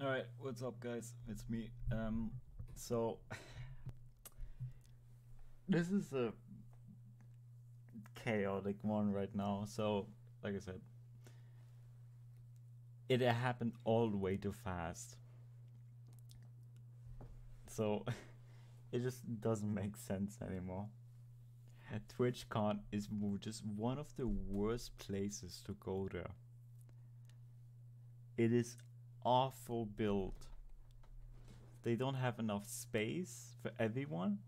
Alright, what's up guys? It's me. So this is a chaotic one right now. So, like I said, it happened all the way too fast. So it just doesn't make sense anymore. Twitchcon is just one of the worst places to go there. It is awful built. They don't have enough space for everyone,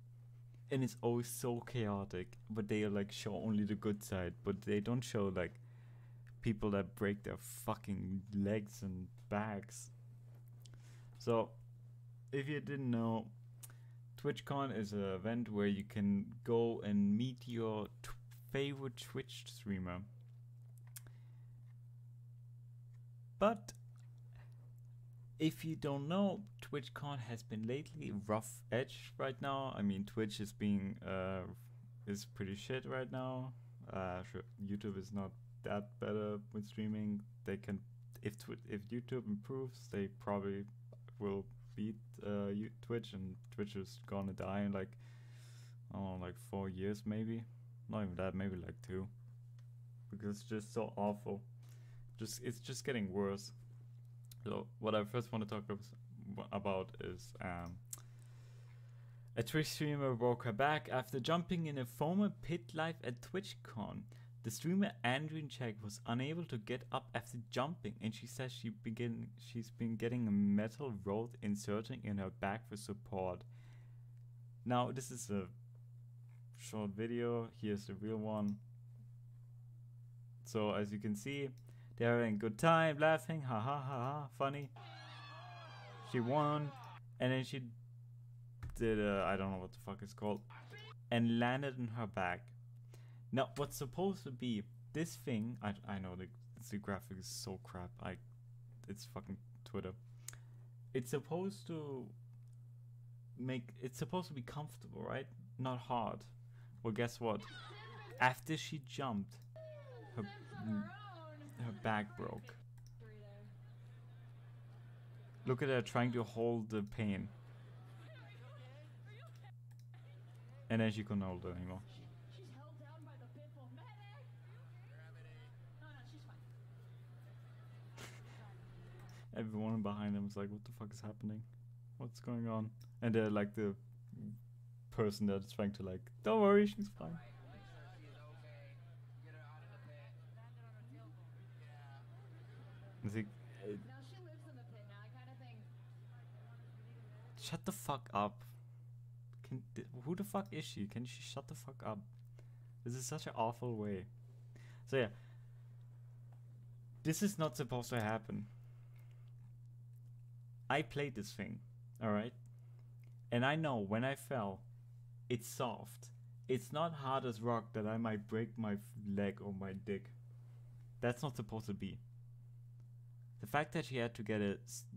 and it's always so chaotic. But they like show only the good side, but they don't show like people that break their fucking legs and backs. So if you didn't know, TwitchCon is an event where you can go and meet your favorite Twitch streamer. But if you don't know, TwitchCon has been lately rough edge right now. I mean, Twitch is being is pretty shit right now. Sure, YouTube is not that better with streaming. They can, if YouTube improves, they probably will beat Twitch, and Twitch is gonna die in like, I don't know, like 4 years maybe. Not even that, maybe like 2, because it's just so awful. It's just getting worse. So what I first want to talk about is a Twitch streamer broke her back after jumping in a former pit live at TwitchCon. The streamer Andrinchek was unable to get up after jumping, and she says she's been getting a metal rod inserting in her back for support. Now this is a short video. Here's the real one. So as you can see, they're having a good time, laughing, ha ha ha ha, funny. She won, and then she did I don't know what the fuck it's called, and landed in her back. Now, what's supposed to be this thing? I know the graphic is so crap. It's fucking Twitter. It's supposed to be comfortable, right? Not hard. Well, guess what? After she jumped, her back broke. Look at her trying to hold the pain. And then she couldn't hold it anymore. She's held down by the piffle. Medic! No, she's fine. Everyone behind them is like, what the fuck is happening? What's going on? And they're like the person that's trying to like, don't worry, she's fine. I think, Now she lives in the pit now. I kind of think. shut the fuck up. Who the fuck is she? Can she shut the fuck up? This is such an awful way. So yeah, this is not supposed to happen. I played this thing, alright? And I know when I fell, it's soft. It's not hard as rock that I might break my leg or my dick. That's not supposed to be. The fact that she had to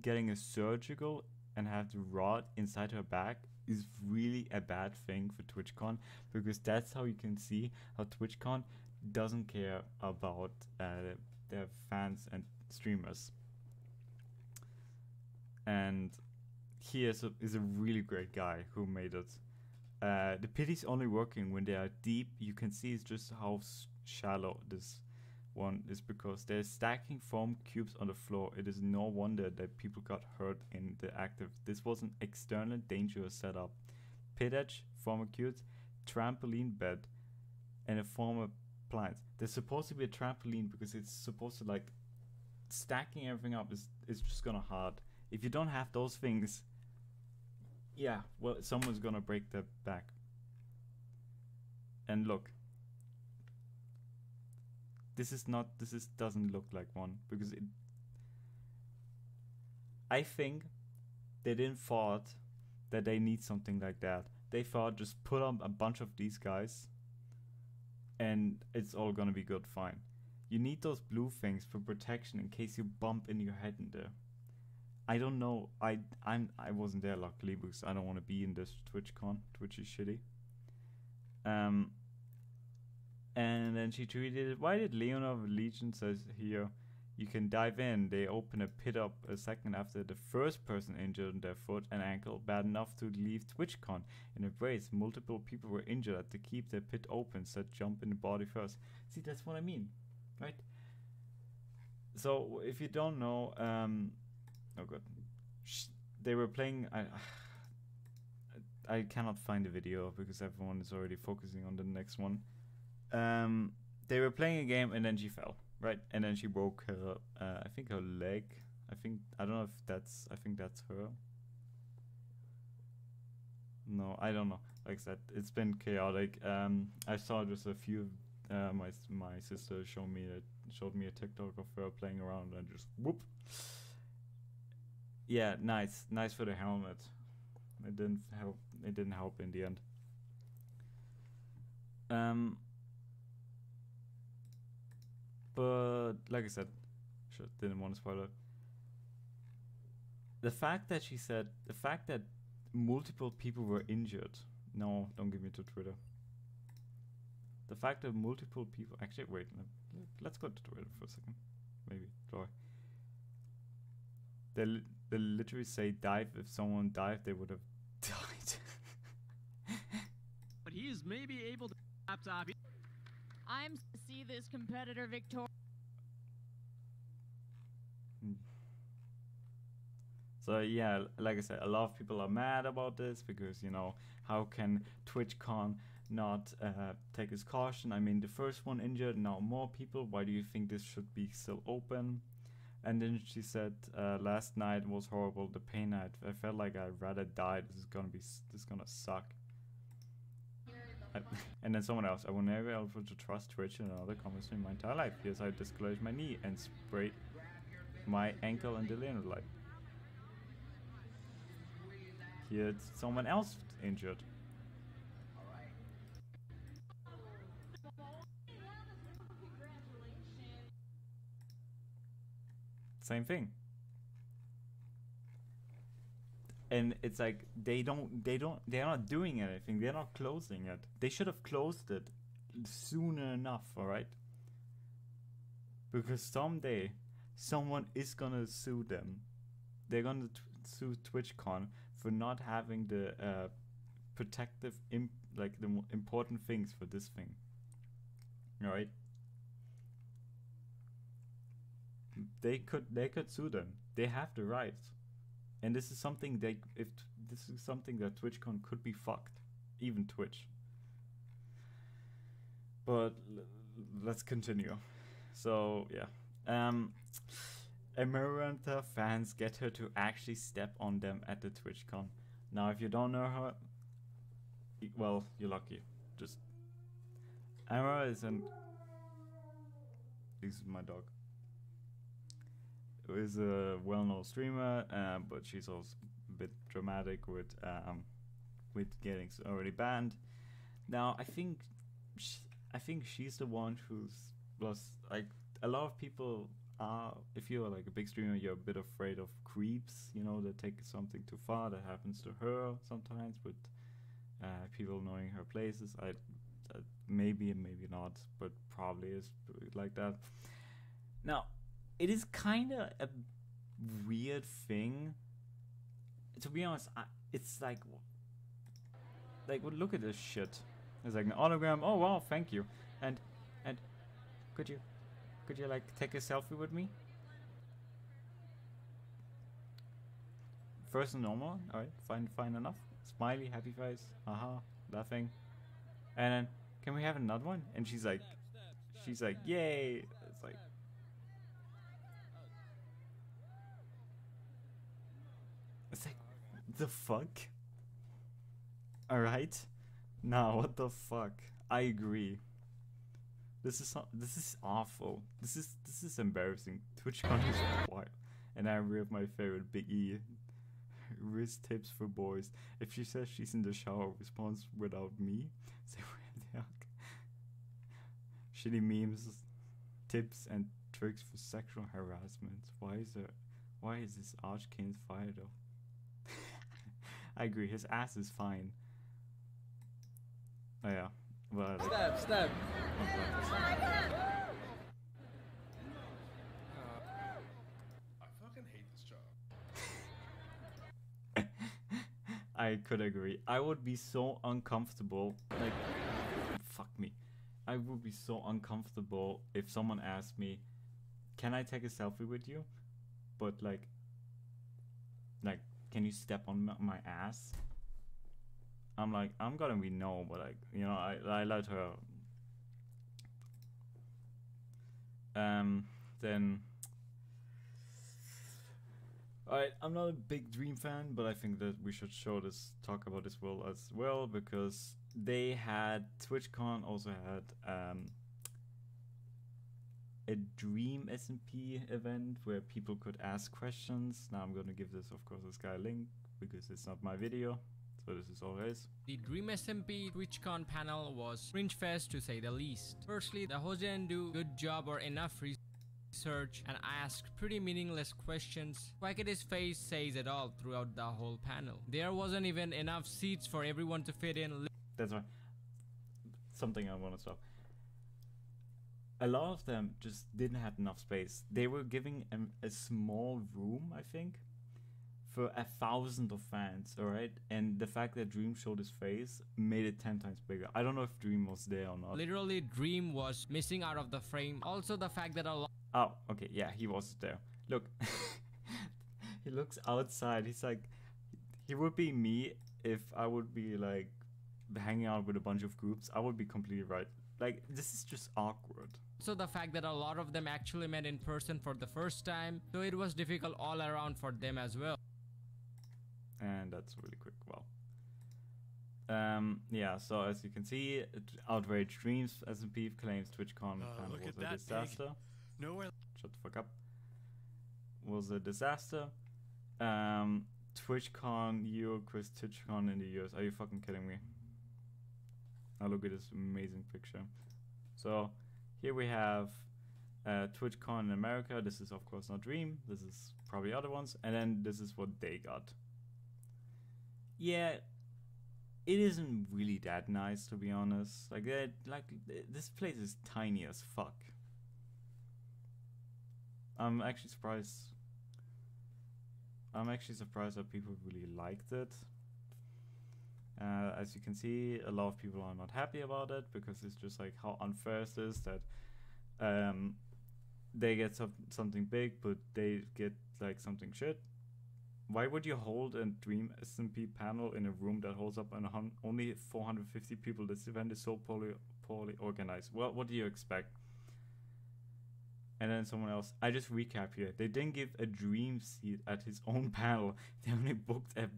getting a surgical and have the rod inside her back is really a bad thing for TwitchCon, because that's how you can see how TwitchCon doesn't care about their fans and streamers. And he is a really great guy who made it. The pit is only working when they are deep. You can see it's just how shallow this one is, because they're stacking foam cubes on the floor. It is no wonder that people got hurt in the active. This was an external dangerous setup. Pit edge, former cubes, trampoline bed, and a former appliance. There's supposed to be a trampoline because it's supposed to like stacking everything up is just gonna hard. If you don't have those things, yeah, well, someone's gonna break their back. And look, this doesn't look like one, because I think they didn't thought that they need something like that. They thought just put on a bunch of these guys and it's all gonna be good, fine. You need those blue things for protection in case you bump in your head in there. I don't know. I wasn't there luckily, because I don't want to be in this TwitchCon. Twitch is shitty. And then she tweeted, why did Leon of Legion says here, You can dive in. They open a pit up a second after the first person injured their foot and ankle bad enough to leave Twitchcon. In a brace, multiple people were injured to keep the pit open, so jump in the body first. See, that's what I mean, right? So, if you don't know, oh god, they were playing, I cannot find the video because everyone is already focusing on the next one. They were playing a game and then she fell, right? And then she broke her, I think her leg. I don't know if that's, I think that's her. No, I don't know. Like I said, it's been chaotic. I saw just a few, my sister showed me a TikTok of her playing around and just whoop. Yeah, nice for the helmet. It didn't help in the end. But like I said, didn't want to spoil it. The fact that multiple people were injured. No, don't give me to Twitter. The fact that multiple people actually wait. Let's go to Twitter for a second. Maybe Joy. They literally say dive. If someone dived, they would have died. But he is maybe able to laptop. I'm to see this competitor victorious. So yeah, like I said, a lot of people are mad about this because, you know, how can Twitchcon not take his caution? I mean, the first one injured, now more people. Why do you think this should be still open? And then she said, last night was horrible. The pain I felt like I'd rather die. This is gonna suck. And then someone else, I will never be able to trust Twitch and other comments in my entire life. Yes, I disclosed my knee and sprayed my ankle and the linear light. Here's someone else injured. Same thing. And it's like they're not doing anything. They're not closing it. They should have closed it sooner enough, alright? Because someday someone is gonna sue them. They're gonna sue Twitchcon for not having the protective, the important things for this thing. Alright? They could sue them. They have the right. And this is something that Twitchcon could be fucked, even Twitch. But let's continue. So yeah, Amarantha fans get her to actually step on them at the Twitchcon. Now, if you don't know her, well, you're lucky. Just Amara is this is my dog. Is a well-known streamer, but she's also a bit dramatic with getting already banned. Now, I think she's the one who's like a lot of people are. If you're like a big streamer, you're a bit afraid of creeps. You know, that take something too far. That happens to her sometimes with people knowing her places. Maybe and maybe not, but probably is like that. Now, it is kind of a weird thing. To be honest, it's like look at this shit. It's like an autogram. Oh wow, thank you. And could you like take a selfie with me? First and normal. All right, fine enough. Smiley, happy face. Haha, laughing. And then can we have another one? And she's like, yay. It's like. It's like, the fuck? Alright? Nah, what the fuck? I agree. This is awful. This is embarrassing. TwitchCon is wild. And I have my favorite Big E. Wrist tips for boys. If she says she's in the shower, responds without me. Say where the fuck? Shitty memes, tips and tricks for sexual harassment. Why is this Archkin fired though? I agree, his ass is fine. Oh yeah. Well, like, Step. I could agree. I would be so uncomfortable. Like, fuck me. I would be so uncomfortable if someone asked me, "Can I take a selfie with you?" But like, can you step on my ass? I'm like, I'm gonna be no, but like, you know, I let her. Then. Alright, I'm not a big Dream fan, but I think that we should talk about this world as well, because they had, Twitchcon also had a Dream SMP event where people could ask questions. Now I'm gonna give this, of course, this guy a link, because it's not my video, so this is all it is. The Dream SMP TwitchCon panel was cringe fest to say the least. Firstly, the host didn't do good job or enough research and asked pretty meaningless questions. Quack at his face says it all throughout the whole panel. There wasn't even enough seats for everyone to fit in. That's why. Something I want to stop. A lot of them just didn't have enough space. They were giving a small room, I think, for 1,000 of fans, alright? And the fact that Dream showed his face made it 10 times bigger. I don't know if Dream was there or not. Literally, Dream was missing out of the frame. Also, the fact that a lot. Oh, okay, yeah, he was there. Look, he looks outside. He's like, he would be me if I would be like hanging out with a bunch of groups. I would be completely right. Like, this is just awkward. So the fact that a lot of them actually met in person for the first time, so it was difficult all around for them as well. And that's really quick. Well, yeah. So as you can see, Outrage Dreams SMP claims TwitchCon was a disaster. Nowhere. Shut the fuck up. Was a disaster. TwitchCon Quiz TwitchCon in the US. Are you fucking kidding me? Now look at this amazing picture. So here we have TwitchCon in America. This is of course not Dream. This is probably other ones. And then this is what they got. Yeah, it isn't really that nice, to be honest. Like this place is tiny as fuck. I'm actually surprised that people really liked it. As you can see, a lot of people are not happy about it, because it's just like how unfair it is that they get something big, but they get like something shit. Why would you hold a Dream SMP panel in a room that holds up only 450 people? This event is so poorly organized. Well, what do you expect? And then someone else. I just recap here. They didn't give a Dream seat at his own panel. They only booked a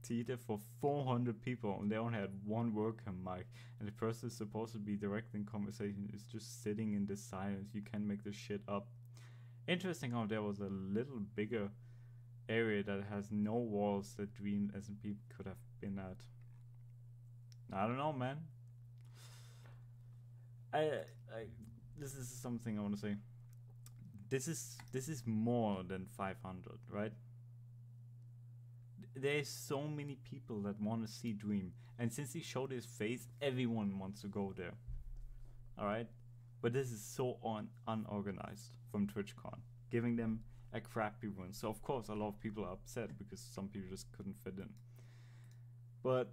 theater for 400 people, and they only had one worker mic. And the person supposed to be directing conversation is just sitting in this silence. You can't make this shit up. Interesting how there was a little bigger area that has no walls that Dream SMP could have been at. I don't know, man. This is something I want to say. This is more than 500, right? There's so many people that want to see Dream, and since he showed his face, everyone wants to go there. All right, but this is so unorganized from TwitchCon, giving them a crappy run. So of course a lot of people are upset because some people just couldn't fit in. But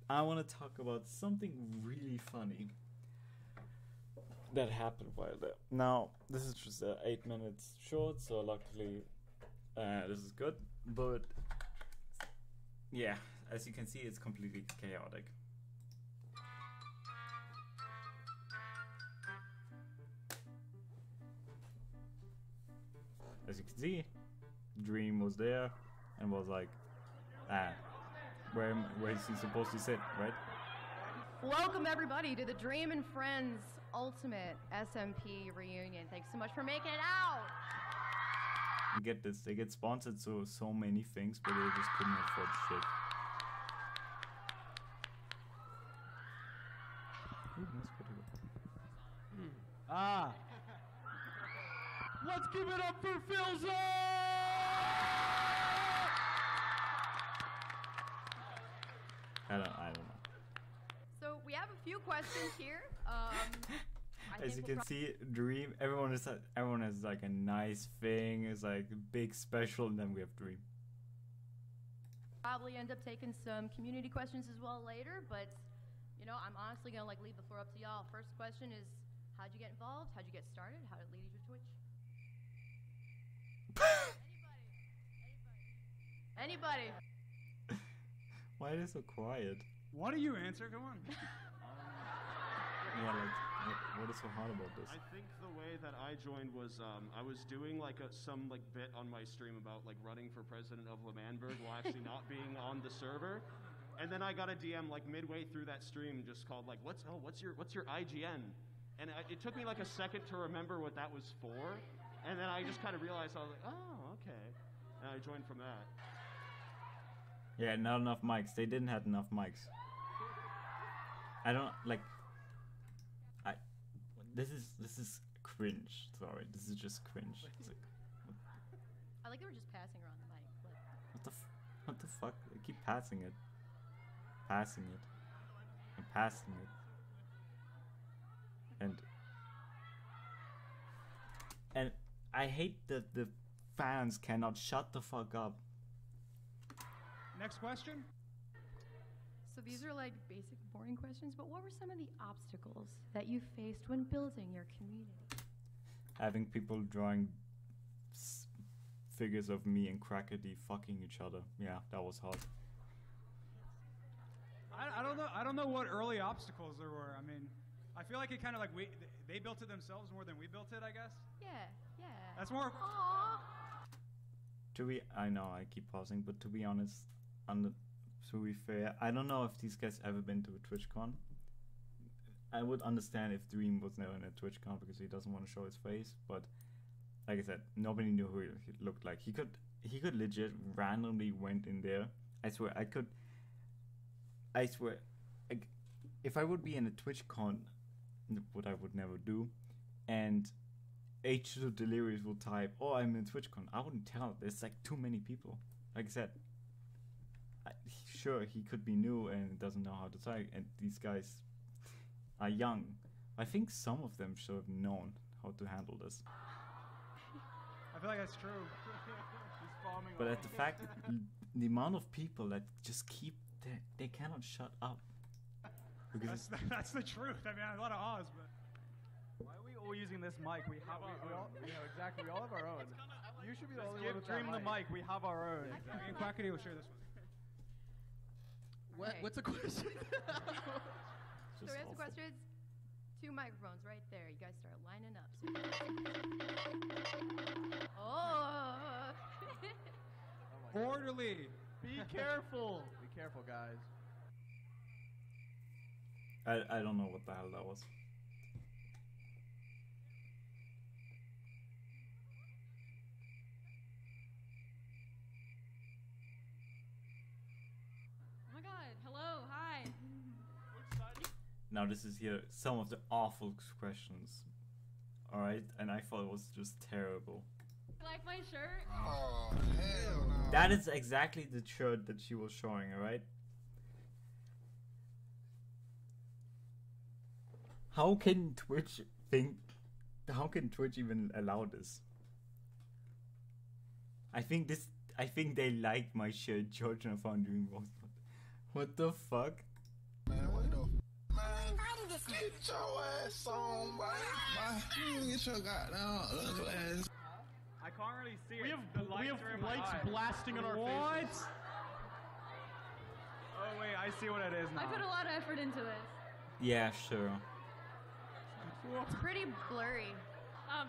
I want to talk about something really funny that happened while there. Now this is just 8 minutes short, so luckily this is good. But yeah, as you can see, it's completely chaotic. As you can see, Dream was there and was like, where is he supposed to sit, right? Welcome everybody to the Dream and Friends Ultimate SMP reunion. Thanks so much for making it out. You get this, they get sponsored so many things, but they just couldn't afford shit. Ooh, that's pretty good. Let's give it up for Philza! I don't know. So we have a few questions here. think As you we'll can see, Dream. Everyone has like a nice thing. It's like big special, and then we have Dream. probably end up taking some community questions as well later, but you know, I'm honestly gonna like leave the floor up to y'all. First question is, how'd you get involved? How'd you get started? How did it lead you to Twitch? Anybody? Why are they so quiet? Why do you answer? Come on. Yeah, like what is so hard about this? I think the way that I joined was I was doing like some like bit on my stream about like running for president of Lemanberg while actually not being on the server, and then I got a DM like midway through that stream just called like what's your IGN, and it took me like a second to remember what that was for, and then I just kind of realized I was like, oh, okay, and I joined from that. Yeah, not enough mics. They didn't have enough mics. I don't like. This is cringe. Sorry, this is just cringe. It's like, I like that we're just passing around the mic. But what the fuck? They keep passing it, and passing it, and I hate that the fans cannot shut the fuck up. Next question. so these are like basic, boring questions. But what were some of the obstacles that you faced when building your community? Having people drawing figures of me and Crackety fucking each other. Yeah, that was hard. I don't know what early obstacles there were. I mean, I feel like it kind of like they built it themselves more than we built it, I guess. Yeah. That's more. Aww. I know I keep pausing, but to be honest, to be fair, I don't know if these guys ever been to a Twitchcon. I would understand if Dream was never in a Twitchcon because he doesn't want to show his face, but like I said, nobody knew who he looked like. He could legit randomly went in there. I swear, if I would be in a Twitchcon, what I would never do, and H2 Delirious will type, "Oh, I'm in TwitchCon," I wouldn't tell. There's like too many people. Like I said, sure, he could be new and doesn't know how to type, and these guys are young. I think some of them should have known how to handle this. I feel like that's true. But at the fact, the amount of people that just they cannot shut up. Because That's the truth. I mean, a lot of Oz, but Why are we all using this mic? We have our own. Exactly. We all have our own. You should be the only one with Dream the mic. We have our own. me and Quackity will share this one. Okay. What's the question? So we have some questions. 2 microphones right there. You guys start lining up. Oh. Orderly. Be careful. Be careful, guys. I don't know what the hell that was. Oh my god, hello, hi. Now this is here some of the awful questions. Alright, and I thought it was just terrible. You like my shirt? Oh, hell no. That is exactly the shirt that she was showing, alright? How can Twitch even allow this? I think they like my shirt, George, and I found doing most. What the fuck? Man, what the get your ass on, boy. Get your goddamn ugly ass. I can't really see We it. have The we have lights are in my lights eyes. blasting on our What? faces. Oh wait, I see what it is now. I put a lot of effort into this. Yeah, sure. It's pretty blurry.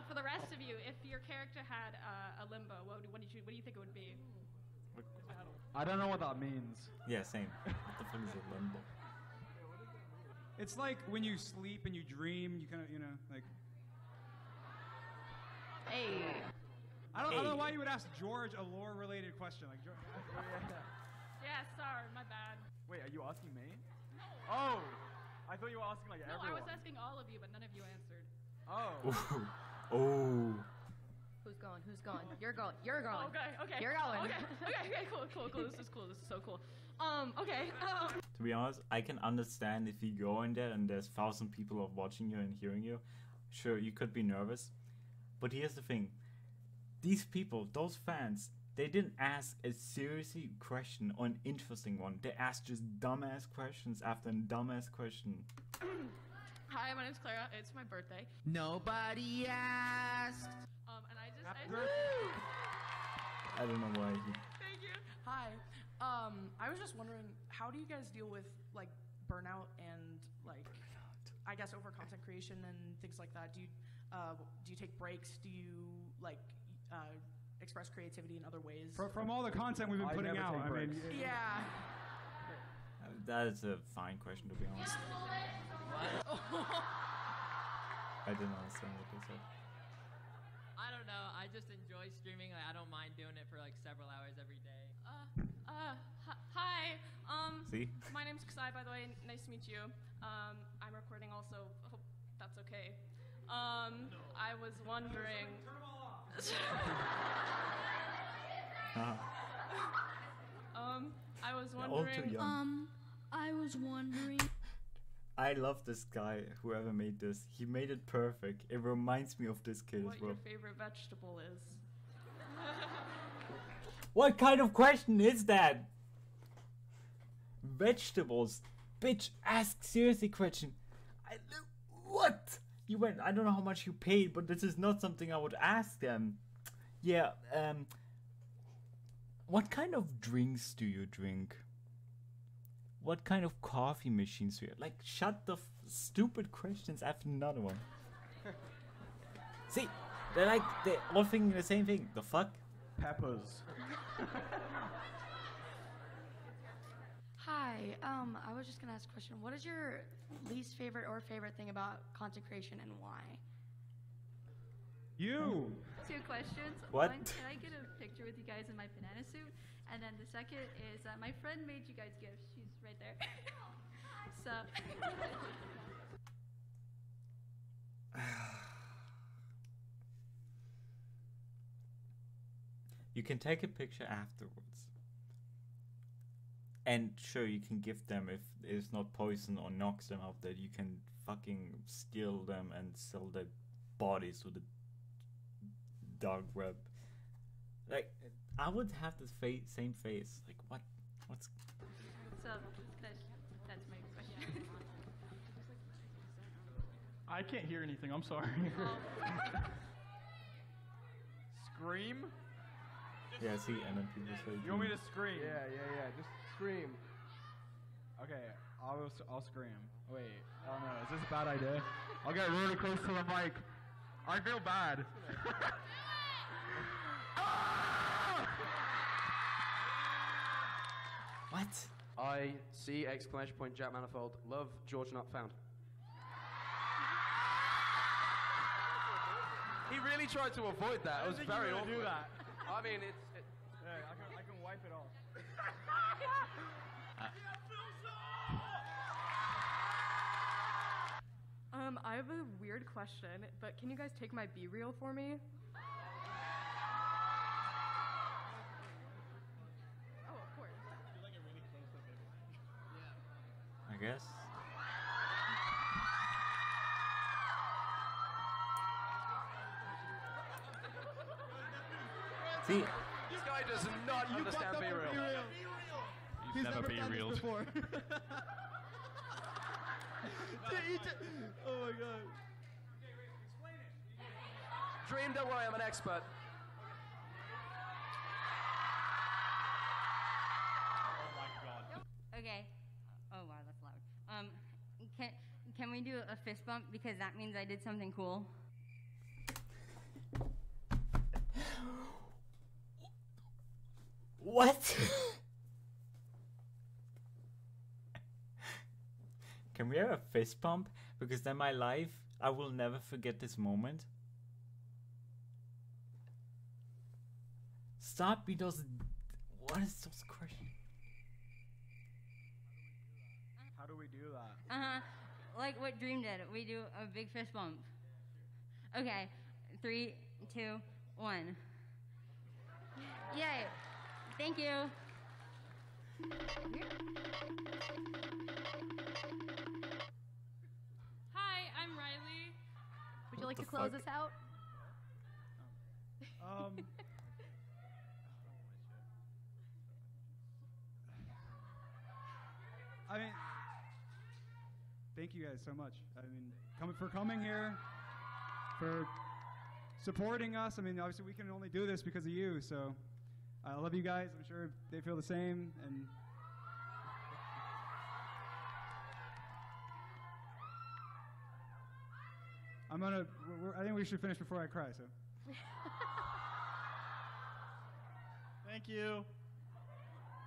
For the rest of you, if your character had a limbo, what do you think it would be? I don't know what that means. Yeah, same. What the fuck is a limbo? It's like when you sleep and you dream, you kind of, like. Hey. I don't know why you would ask George a lore-related question. Like, George, Yeah, sorry, my bad. Wait, are you asking me? Oh, I thought you were asking like No, everyone. I was asking all of you, but none of you answered. Oh. Oh. Who's going? Who's going? You're going. You're going. Oh, okay. You're going. Okay, cool. This is cool. This is so cool. Okay. To be honest, I can understand if you go in there and there's 1,000 people of watching you and hearing you. Sure, you could be nervous, but here's the thing. These people, those fans, they didn't ask a seriously question or an interesting one. They asked just dumbass questions after dumbass question. Hi, my name's Clara. It's my birthday. Nobody asked. And I just. I don't know why he... Thank you. Hi. I was just wondering, how do you guys deal with like burnout and like, I guess over content creation and things like that? Do you take breaks? Do you like express creativity in other ways? From all the content we've been putting out, I mean, yeah. That is a fine question, to be honest. I didn't understand what they said. I don't know. I just enjoy streaming. Like, I don't mind doing it for like several hours every day. Hi. See? My name's Kasai, by the way. Nice to meet you. I'm recording also. Hope that's okay. I was wondering. I was wondering. I was wondering. I love this guy, whoever made this. He made it perfect. It reminds me of this kid What as well. your favorite vegetable is? What kind of question is that? Vegetables. Bitch, ask seriously question. What? You went, I don't know how much you paid, but this is not something I would ask them. Yeah, what kind of drinks do you drink? What kind of coffee machines do you have? Like, shut the stupid questions after another one. See, they're all thinking the same thing. The fuck? Peppers. Hi, I was just gonna ask a question. What is your least favorite or favorite thing about content creation and why? You! 2 questions. What? One, can I get a picture with you guys in my banana suit? And then the second is my friend made you guys gifts. She's right there. So. You can take a picture afterwards. And sure, you can give them if it's not poison or knocks them out, that you can fucking steal them and sell their bodies to the dark web. Like, I would have the same face. Like, what's... So, that's my question. I can't hear anything, I'm sorry. Scream? Yeah, see, and then people say... You want me to scream? Yeah, just scream. Okay, I'll scream. Wait, oh no, is this a bad idea? I'll get really close to the mic. I feel bad. What? I see exclamation point Jack Manifold. Love George not found. He really tried to avoid that. It was very awkward. Do that. I mean, it's. Yeah, I can wipe it off. I have a weird question, but can you guys take my B-reel for me? Oh, of course. I guess. See, This guy does not understand B-reel. He's never B-reeled. Oh my god. Dream, don't worry, I'm an expert. Okay. Oh wow, that's loud. Can we do a fist bump because that means I did something cool? what? Can we have a fist bump? Because then my life, I will never forget this moment. Stop me those... What is those questions? How do we do that? Like what Dream did. We do a big fist bump. Okay. 3, 2, 1. Yay. Thank you. Hi, I'm Riley. Would you you like the to close fuck? us out? I mean, thank you guys so much. I mean, coming here, for supporting us. I mean, obviously we can only do this because of you. So I love you guys. I'm sure they feel the same. And I think we should finish before I cry. So. Thank you.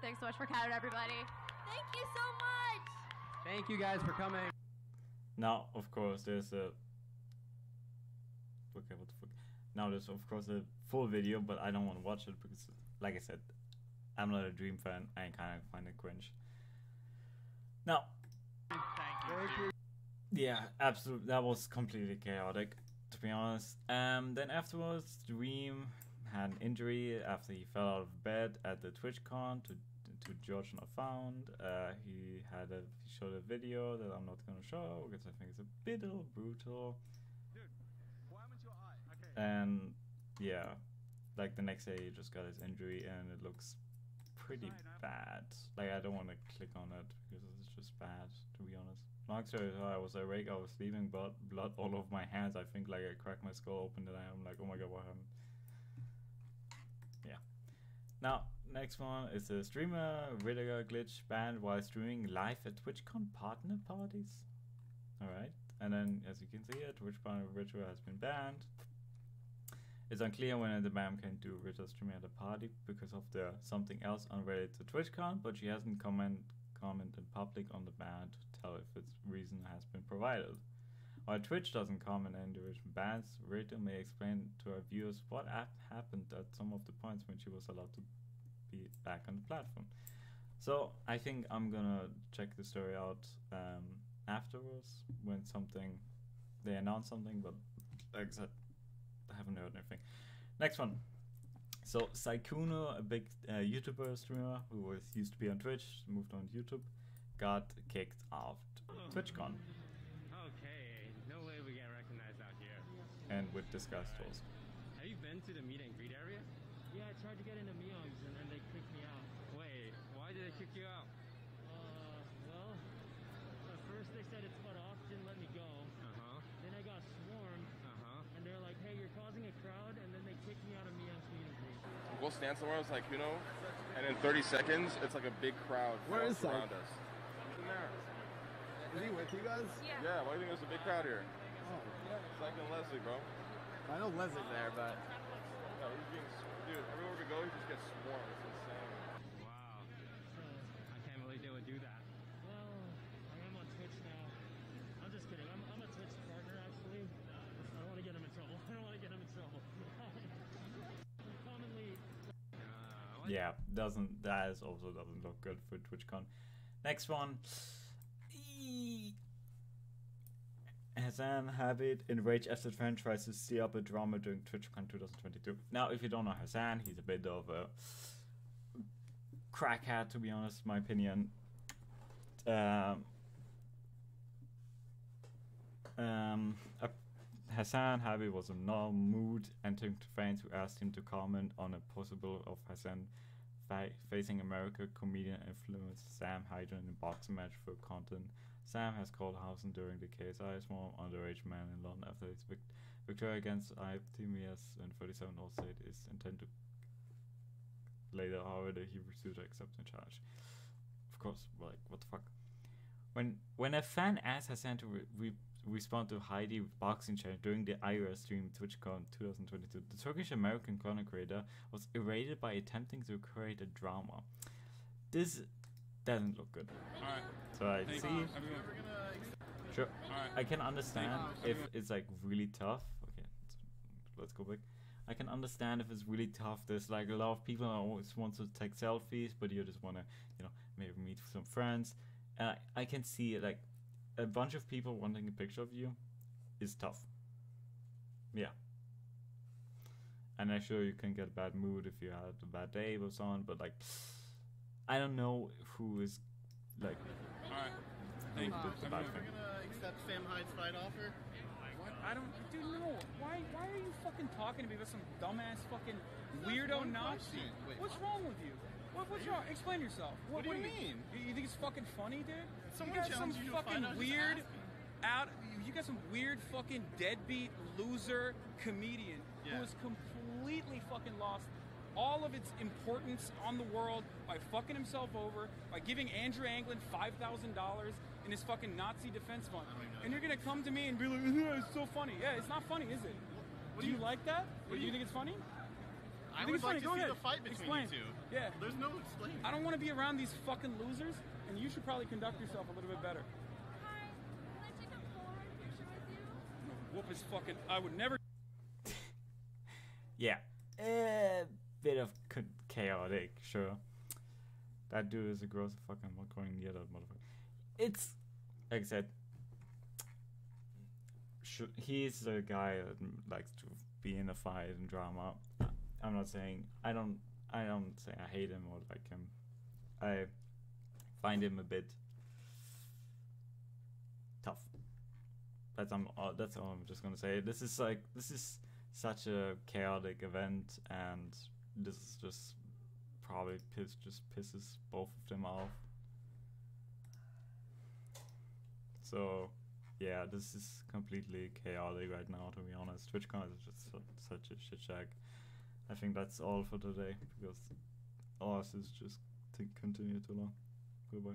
Thanks so much for coming, everybody. Thank you so much. Thank you guys for coming. Now, of course, there's a... Okay, what the fuck? Now there's, of course, a full video, but I don't want to watch it because, like I said, I'm not a Dream fan. I kind of find it cringe. Now... Thank you. Yeah, absolutely. That was completely chaotic, to be honest. Then afterwards, Dream had an injury after he fell out of bed at the Twitchcon to George Not Found. He showed a video that I'm not gonna show because I think it's a bit brutal. Dude, what happened to your eye? Okay. And yeah, like the next day he just got his injury and it looks pretty bad. Like I don't want to click on it because it's just bad, to be honest. Long story short, I was awake, I was sleeping, but blood all over my hands. I think like I cracked my skull open and I'm like, oh my god, what happened? Yeah. Now, next one is a streamer Riddiger glitch banned while streaming live at TwitchCon partner parties. Alright, and then as you can see, a Twitch partner Ritual has been banned. It's unclear when the ban can do Ritual streaming at a party because of the something else unrelated to TwitchCon, but she hasn't comment in public on the ban to tell if its reason has been provided. While Twitch doesn't comment on individual bans, Ritual may explain to our viewers what happened at some of the points when she was allowed to be back on the platform. So I think I'm gonna check the story out afterwards when they announce something, but like I said, I haven't heard anything. Next one. So Saikuno, a big YouTuber streamer who used to be on Twitch, moved on to YouTube, got kicked off TwitchCon. Okay, no way we get recognized out here. And with disgust also. Have you been to the meet and greet area? Yeah, I tried to get into Meongs and then they kicked me out. Wait, why did they kick you out? Well, at first they said it's cut off, didn't let me go. Then I got swarmed. And they're like, hey, you're causing a crowd, and then they kicked me out of Meon's meet and greet. We'll stand somewhere, it's like, you know, and in 30 seconds, it's like a big crowd Where is that? around us. In there. Is he with you guys? Yeah, why do you think there's a big crowd here? Oh. It's like in Leslie, bro. I know Leslie's there, but... Yeah, dude, everywhere we go, he just gets swarmed. It's insane. Wow. So, I can't believe they would do that. Well, I am on Twitch now. I'm just kidding. I'm a Twitch partner, actually. I don't want to get him in trouble. I don't want to get him in trouble. Commonly... Yeah, that also doesn't look good for TwitchCon. Next one. Hassan Habib enraged after fan tries to stir up a drama during TwitchCon 2022. Now, if you don't know Hassan, he's a bit of a crackhead, to be honest, in my opinion. Hassan Habib was in no mood entering to fans who asked him to comment on a possible of Hassan facing American comedian influence Sam Hyden in a boxing match for content. Sam has called Housen during the KSI small underage man in London after his victory against IFTMS in 37 All State is intended. Later, however, he refused to accept the challenge. Of course, like, what the fuck? When a fan asked Hassan to respond to Heidi boxing challenge during the IRL stream TwitchCon 2022, the Turkish-American content creator was irritated by attempting to create a drama. This doesn't look good. Alright. So I see. Sure. Alright. I can understand if it's like really tough. Okay, let's go back. I can understand if it's really tough. There's like a lot of people always want to take selfies, but you just want to, maybe meet some friends. I can see like a bunch of people wanting a picture of you is tough. Yeah. And I'm sure you can get a bad mood if you had a bad day or so on, but like, I don't know who is like. Alright. Thank you. We're gonna accept Sam Hyde's fight offer. I I don't, dude, no. Why are you fucking talking to me about some dumbass fucking weirdo Nazi? What's wrong with you? What's wrong? Explain yourself. What do you mean? You think it's fucking funny, dude? Someone you got some challenged you to fucking fight, I was just weird asking. you got some weird fucking deadbeat loser comedian who has completely fucking lost all of its importance on the world by fucking himself over, by giving Andrew Anglin $5,000 in his fucking Nazi defense fund. And you're gonna come to me and be like, yeah, it's so funny. Yeah, it's not funny, is it? Do you like that? Do you think it's funny? I think would it's funny? like to Go see ahead. the fight between Explain. you two. Yeah. There's no explaining. I don't want to be around these fucking losers, and you should probably conduct yourself a little bit better. Hi, can I take a Polaroid picture with you? Whoop his fucking. I would never. Yeah. A bit of chaotic, sure. That dude is a gross fucking going near that motherfucker. It's like I said. He's a guy that likes to be in a fight and drama. I'm not saying I don't say I hate him or like him. I find him a bit tough. That's all I'm just gonna say. This is such a chaotic event, and this is just probably pisses both of them off. So yeah, this is completely chaotic right now, to be honest. Twitchcon is just such a shit shack. I think that's all for today, because ours is just to continue too long. Goodbye.